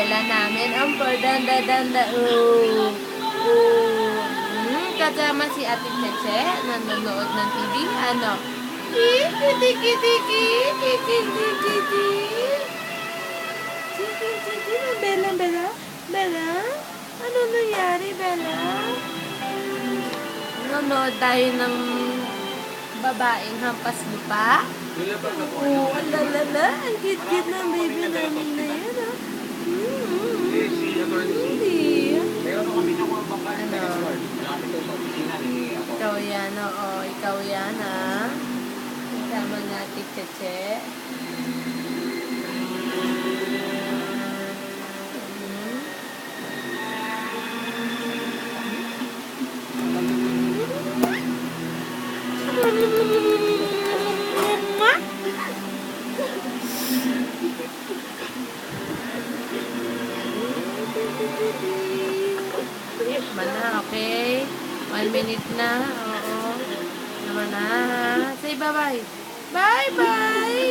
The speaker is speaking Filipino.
Bella namin. Ang danda. Kasama si Ate Cheche. Nanonood ng TV. Ano? Kiki. Bella? Ano nangyari, Bella? Nanonood tayo ng babaeng hampas lupa. Oh, ang lalala. Ang cute ng baby namin na yan, ah. Hindi. Ano? Ikaw yan, oo. Ikaw yan, ah. Kasama natin, Cheche. Mana, okay? 1 minute na. Oo. Naman na. Say bye-bye. Bye-bye!